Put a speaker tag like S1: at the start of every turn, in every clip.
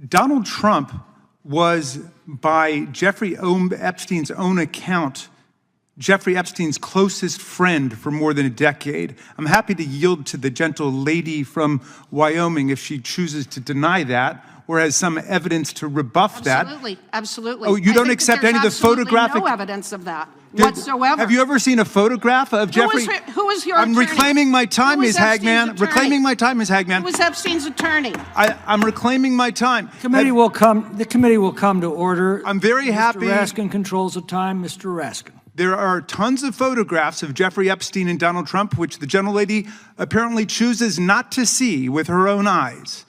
S1: Donald Trump was, by Jeffrey Epstein's own account, Jeffrey Epstein's closest friend for more than a decade. I'm happy to yield to the gentle lady from Wyoming if she chooses to deny that or has some evidence to rebuff that.
S2: Absolutely, absolutely.
S1: Oh, you don't accept any of the photographic?
S2: No evidence of that whatsoever.
S1: Have you ever seen a photograph of Jeffrey?
S2: Who was your attorney?
S1: I'm reclaiming my time, Ms. Hagman. Reclaiming my time, Ms. Hagman.
S2: Who was Epstein's attorney?
S1: I'm reclaiming my time.
S3: The committee will come to order.
S1: I'm very happy.
S3: Mr. Raskin controls the time. Mr. Raskin.
S1: There are tons of photographs of Jeffrey Epstein and Donald Trump, which the gentlelady apparently chooses not to see with her own eyes.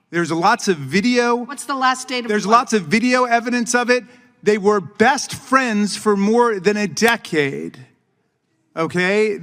S1: There's lots of video.
S2: What's the last date of
S1: There's lots of video evidence of it. They were best friends for more than a decade. Okay?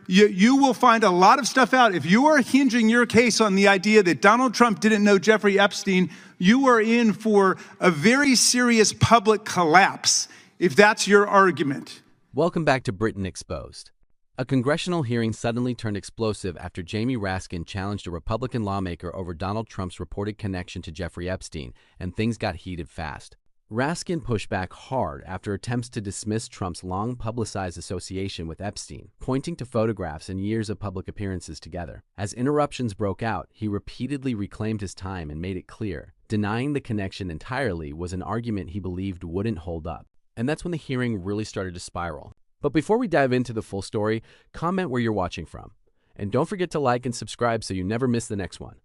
S1: You will find a lot of stuff out. If you are hinging your case on the idea that Donald Trump didn't know Jeffrey Epstein, you are in for a very serious public collapse, if that's your argument.
S4: Welcome back to Britain Exposed. A congressional hearing suddenly turned explosive after Jamie Raskin challenged a Republican lawmaker over Donald Trump's reported connection to Jeffrey Epstein, and things got heated fast. Raskin pushed back hard after attempts to dismiss Trump's long-publicized association with Epstein, pointing to photographs and years of public appearances together. As interruptions broke out, he repeatedly reclaimed his time and made it clear. Denying the connection entirely was an argument he believed wouldn't hold up. And that's when the hearing really started to spiral. But before we dive into the full story, comment where you're watching from. And don't forget to like and subscribe so you never miss the next one.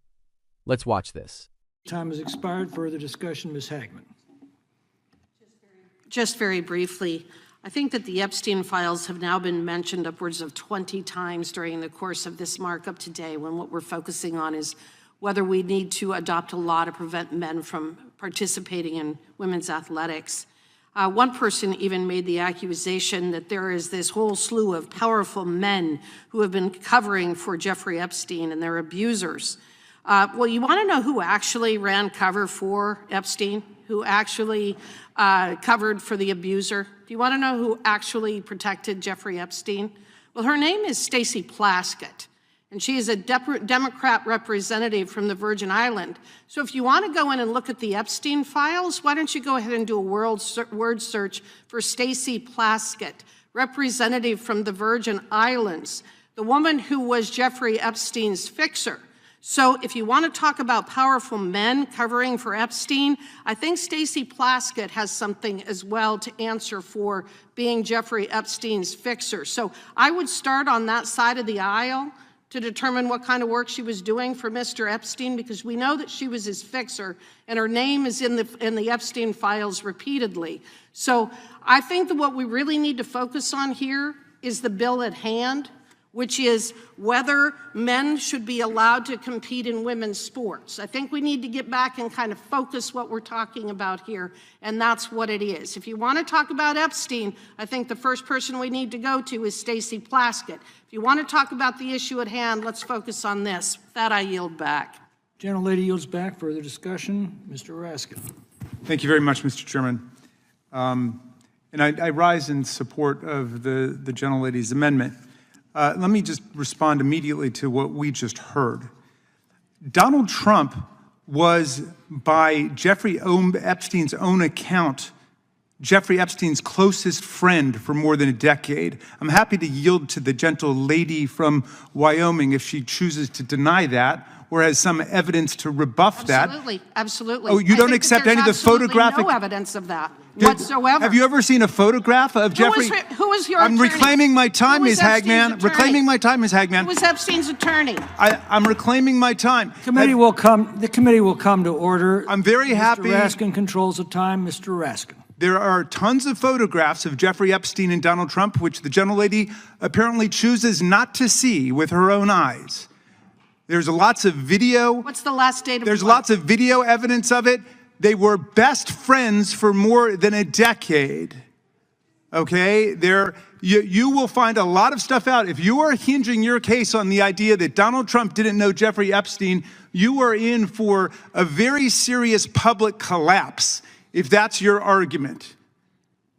S4: Let's watch this.
S3: Time has expired. Further discussion, Ms. Hagman.
S2: Just very briefly, I think that the Epstein files have now been mentioned upwards of 20 times during the course of this markup today, when what we're focusing on is whether we need to adopt a law to prevent men from participating in women's athletics. One person even made the accusation that there is this whole slew of powerful men who have been covering for Jeffrey Epstein and their abusers. Well, you want to know who actually ran cover for Epstein? Who actually covered for the abuser? Do you want to know who actually protected Jeffrey Epstein? Well, her name is Stacey Plaskett, and she is a Democrat representative from the Virgin Islands. So if you want to go in and look at the Epstein files, why don't you go ahead and do a word search for Stacey Plaskett, representative from the Virgin Islands, the woman who was Jeffrey Epstein's fixer. So if you want to talk about powerful men covering for Epstein, I think Stacey Plaskett has something as well to answer for being Jeffrey Epstein's fixer. So I would start on that side of the aisle to determine what kind of work she was doing for Mr. Epstein, because we know that she was his fixer, and her name is in the Epstein files repeatedly. So I think that what we really need to focus on here is the bill at hand, which is whether men should be allowed to compete in women's sports. I think we need to get back and kind of focus what we're talking about here, and that's what it is. If you want to talk about Epstein, I think the first person we need to go to is Stacey Plaskett. If you want to talk about the issue at hand, let's focus on this. With that, I yield back.
S3: Gentlelady yields back. Further discussion, Mr. Raskin.
S1: Thank you very much, Mr. Chairman. And I rise in support of the gentlelady's amendment. Let me just respond immediately to what we just heard. Donald Trump was, by Jeffrey Epstein's own account, Jeffrey Epstein's closest friend for more than a decade. I'm happy to yield to the gentle lady from Wyoming if she chooses to deny that or has some evidence to rebuff that.
S2: Absolutely.
S1: Oh, you don't accept any of the photographic?
S2: No evidence of that whatsoever.
S1: Have you ever seen a photograph of Jeffrey?
S2: Who was your attorney?
S1: I'm reclaiming my time, Ms. Hagman. Reclaiming my time, Ms. Hagman.
S2: Who was Epstein's attorney?
S1: I'm reclaiming my time.
S3: The committee will come to order.
S1: I'm very happy.
S3: Mr. Raskin controls the time. Mr. Raskin.
S1: There are tons of photographs of Jeffrey Epstein and Donald Trump, which the gentlelady apparently chooses not to see with her own eyes. There's lots of video. What's the last date of There's lots of video evidence of it. They were best friends for more than a decade. Okay? You will find a lot of stuff out. If you are hinging your case on the idea that Donald Trump didn't know Jeffrey Epstein, you are in for a very serious public collapse, if that's your argument,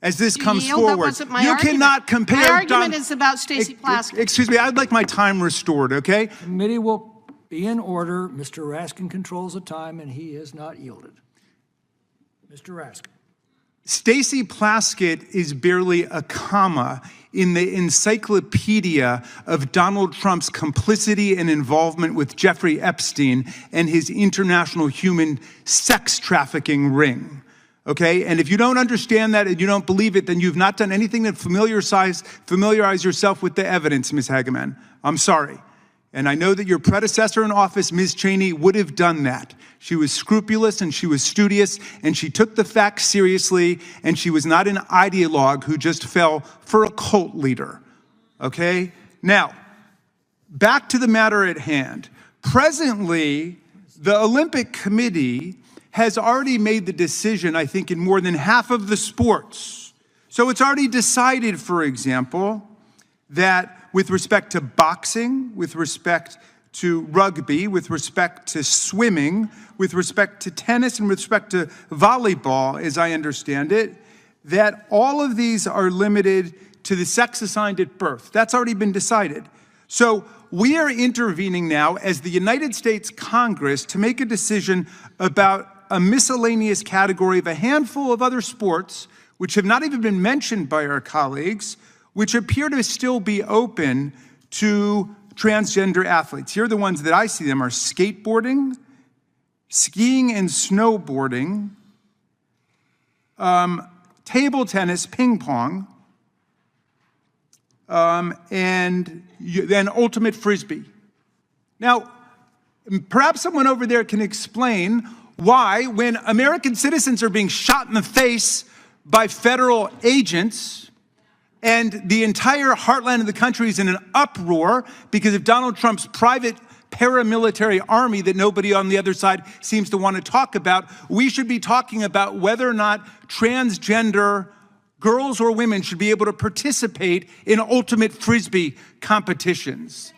S1: as this comes forward.
S2: That wasn't my
S1: you
S2: argument.
S1: Cannot compare.
S2: My argument is about Stacey Plaskett.
S1: Excuse me, I'd like my time restored, okay?
S3: The committee will be in order. Mr. Raskin controls the time, and he has not yielded. Mr. Raskin.
S1: Stacey Plaskett is barely a comma in the encyclopedia of Donald Trump's complicity and involvement with Jeffrey Epstein and his international human sex trafficking ring. Okay, and if you don't understand that and you don't believe it, then you've not done anything to familiarize yourself with the evidence, Ms. Hageman. I'm sorry. And I know that your predecessor in office, Ms. Cheney, would have done that. She was scrupulous and she was studious and she took the facts seriously and she was not an ideologue who just fell for a cult leader. Okay? Now, back to the matter at hand. Presently, the Olympic Committee has already made the decision, I think, in more than half of the sports. So it's already decided, for example, that with respect to boxing, with respect to rugby, with respect to swimming, with respect to tennis, and with respect to volleyball, as I understand it, that all of these are limited to the sex assigned at birth. That's already been decided. So we are intervening now as the United States Congress to make a decision about a miscellaneous category of a handful of other sports, which have not even been mentioned by our colleagues, which appear to still be open to transgender athletes. Here are the ones that I see them are skateboarding, skiing and snowboarding, table tennis, ping pong, and then ultimate frisbee. Now, perhaps someone over there can explain why, when American citizens are being shot in the face by federal agents, and the entire heartland of the country is in an uproar because of Donald Trump's private paramilitary army that nobody on the other side seems to want to talk about, we should be talking about whether or not transgender girls or women should be able to participate in ultimate frisbee competitions.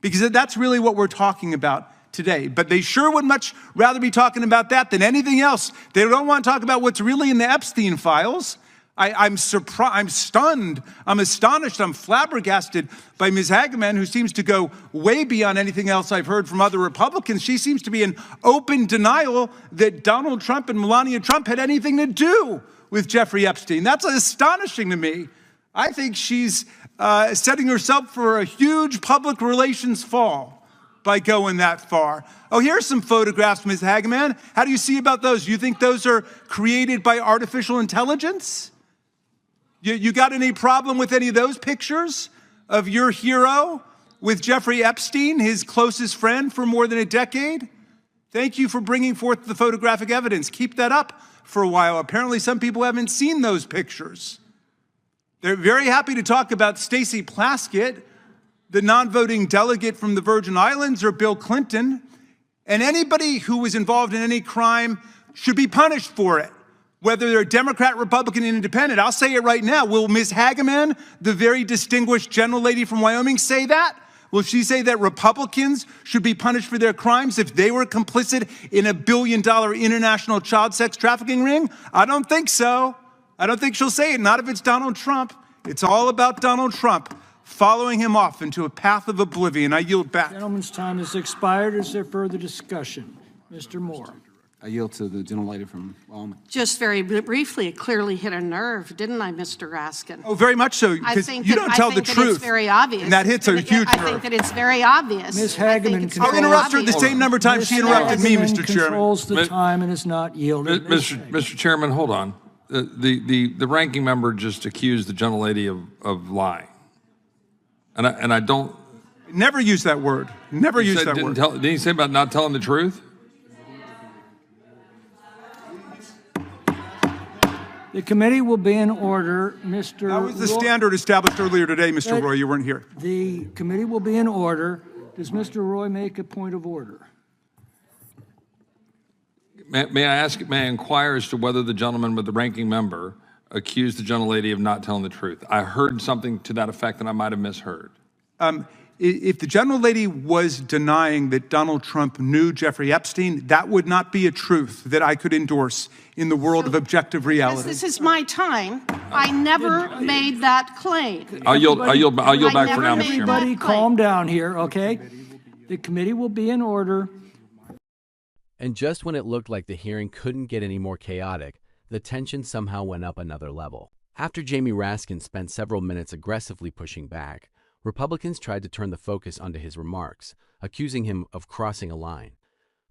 S1: Because that's really what we're talking about today. But they sure would much rather be talking about that than anything else. They don't want to talk about what's really in the Epstein files. I'm surprised, I'm stunned, I'm astonished, I'm flabbergasted by Ms. Hageman, who seems to go way beyond anything else I've heard from other Republicans. She seems to be in open denial that Donald Trump and Melania Trump had anything to do with Jeffrey Epstein. That's astonishing to me. I think she's setting herself for a huge public relations fall by going that far. Oh, here's some photographs, Ms. Hageman. How do you see about those? Do you think those are created by artificial intelligence? You got any problem with any of those pictures of your hero with Jeffrey Epstein, his closest friend for more than a decade? Thank you for bringing forth the photographic evidence. Keep that up for a while. Apparently some people haven't seen those pictures. They're very happy to talk about Stacey Plaskett, the non-voting delegate from the Virgin Islands, or Bill Clinton. And anybody who was involved in any crime should be punished for it, whether they're Democrat, Republican, Independent. I'll say it right now. Will Ms. Hageman, the very distinguished gentle lady from Wyoming, say that? Will she say that Republicans should be punished for their crimes if they were complicit in a $1 billion international child sex trafficking ring? I don't think so. I don't think she'll say it, not if it's Donald Trump. It's all about Donald Trump following him off into a path of oblivion. I yield back.
S3: Gentleman's time has expired. Is there further discussion? Mr. Moore.
S5: I yield to the gentlelady from Wyoming.
S2: Just very briefly, it clearly hit a nerve, didn't I, Mr. Raskin?
S1: Oh, very much so, because you don't tell the truth.
S2: It's very obvious.
S1: And that hits a huge nerve.
S2: I think that it's very obvious.
S3: Ms. Hageman,
S1: I'll interrupt her the same number of times she interrupted me, Mr. Chairman.
S3: Controls the time and is not yielding.
S6: Mr. Chairman, hold on. The ranking member just accused the gentlelady of lying. And I don't...
S1: Never use that word. Never use that word.
S6: Didn't he say about not telling the truth?
S3: The committee will be in order, Mr.
S1: That was the standard established earlier today, Mr. Roy. You weren't here.
S3: The committee will be in order. Does Mr. Roy make a point of order?
S6: May I inquire as to whether the gentleman with the ranking member accused the gentlelady of not telling the truth? I heard something to that effect that I might have misheard.
S1: If the gentlelady was denying that Donald Trump knew Jeffrey Epstein, that would not be a truth that I could endorse in the world of objective reality.
S2: This is my time. I never made that claim.
S6: I'll yield back for now, Mr. Chairman.
S3: Everybody calm down here, okay? The committee will be in order.
S4: And just when it looked like the hearing couldn't get any more chaotic, the tension somehow went up another level. After Jamie Raskin spent several minutes aggressively pushing back, Republicans tried to turn the focus onto his remarks, accusing him of crossing a line.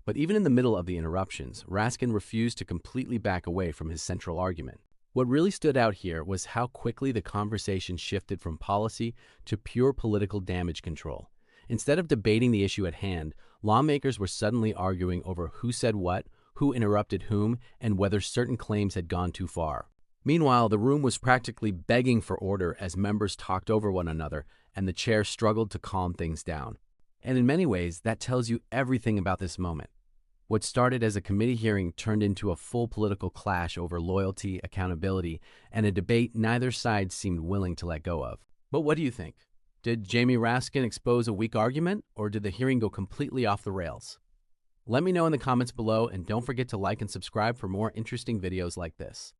S4: But even in the middle of the interruptions, Raskin refused to completely back away from his central argument. What really stood out here was how quickly the conversation shifted from policy to pure political damage control. Instead of debating the issue at hand, lawmakers were suddenly arguing over who said what, who interrupted whom, and whether certain claims had gone too far. Meanwhile, the room was practically begging for order as members talked over one another and the chair struggled to calm things down. And in many ways, that tells you everything about this moment. What started as a committee hearing turned into a full political clash over loyalty, accountability, and a debate neither side seemed willing to let go of. But what do you think? Did Jamie Raskin expose a weak argument, or did the hearing go completely off the rails? Let me know in the comments below, and don't forget to like and subscribe for more interesting videos like this.